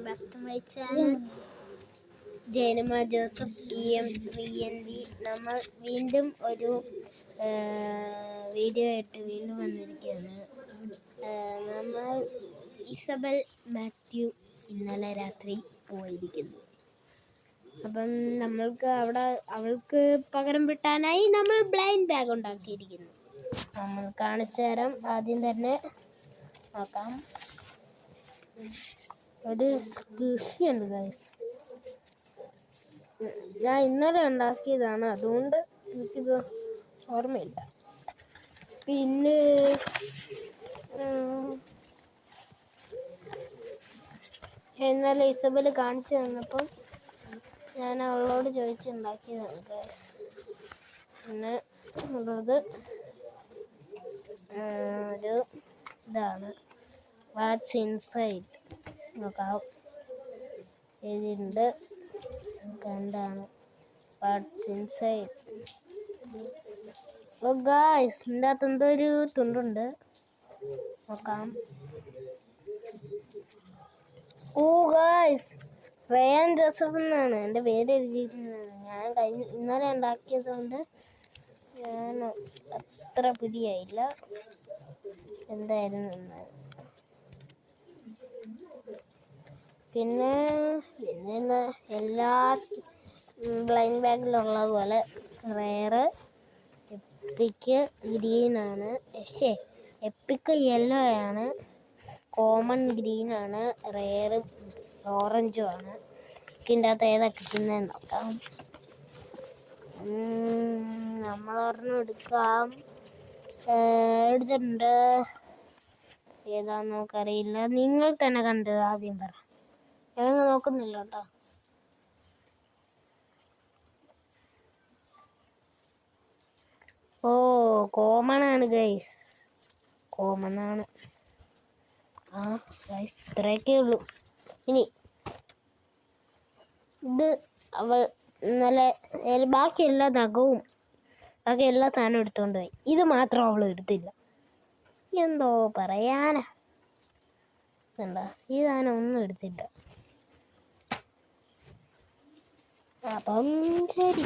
Welcome back to my channel ജയനുമ Joseph EM3ND. നമ്മൾ വീണ്ടും ഒരു വീഡിയോ ആയിട്ട് വീണ്ടും വന്നിരിക്കുകയാണ്. നമ്മൾ ഇസബൽ മാത്യു ഇന്നലെ രാത്രി പോയിരിക്കുന്നു. അപ്പം അവൾക്ക് പകരം വിട്ടാനായി നമ്മൾ ബ്ലൈൻഡ് ബാഗ് ഉണ്ടാക്കിയിരിക്കുന്നു. നമ്മൾ കാണിച്ചു തരാം. ആദ്യം തന്നെ നോക്കാം. ഒരു കൃഷിയുണ്ട് ഗൈസ്. ഞാൻ ഇന്നലെ ഉണ്ടാക്കിയതാണ്, അതുകൊണ്ട് എനിക്കിത് ഓർമ്മയില്ല. പിന്നെ ഇന്നലെ ഇസബൽ കാണിച്ചു തന്നപ്പം ഞാൻ അവളോട് ചോദിച്ചുണ്ടാക്കിയതാണ് ഗൈസ്. പിന്നെ ഉള്ളത് ഒരു ഇതാണ്, വാട്ട്സ് ഇൻസൈഡ്. നോക്കാം ഇതിൻ്റെ എന്താണ് വാട്ട്സ് ഇൻസൈഡ്. ഗായ്സ്, ഇതിൻ്റെ അകത്ത് എന്തോ ഒരു തുണ്ടുണ്ട്, നോക്കാം. ഓ ഗായ്സ്, റയാൻ ജോസഫ് എന്നാണ് എൻ്റെ പേര് എഴുതിയിരിക്കുന്നത്. ഞാൻ ഇന്നലെ ഉണ്ടാക്കിയത് കൊണ്ട് ഞാൻ അത്ര പിടിയായില്ല എന്തായിരുന്നു എന്ന്. പിന്നെ എല്ലാ ബ്ലൈൻഡ് ബാഗിലുള്ള പോലെ റെയറ് എപ്പിക്ക് ഗ്രീനാണ്, എപ്പിക്ക് യെല്ലോ ആണ്, കോമൺ ഗ്രീനാണ്, റെയറ് ഓറഞ്ചും ആണ്. ഇതിൻ്റെ അകത്ത് ഏതാ കിട്ടുന്നതെന്ന് നോക്കാം. നമ്മളൊരെണ്ണം എടുക്കാം. എടുത്തിട്ടുണ്ട്. ഏതാന്ന് നമുക്കറിയില്ല. നിങ്ങൾ തന്നെ കണ്ട് ആദ്യം പറ. ഞാൻ നോക്കുന്നില്ല കേട്ടോ. ഓ, കോമൺ ആണ് ഗൈസ്, കോമൺ ആണ്. ഗൈസ്, ഇത്രയൊക്കെ ഉള്ളൂ. ഇനി ഇത് അവൾ ഇന്നലെ ബാക്കി എല്ലാ നഖവും ബാക്കി എല്ലാ സാധനവും എടുത്തുകൊണ്ട് പോയി. ഇത് മാത്രം അവൾ എടുത്തില്ല. എന്തോ പറയാനാ. എന്താ ഈ സാധനം ഒന്നും എടുത്തില്ല. അപ്പം ശരി.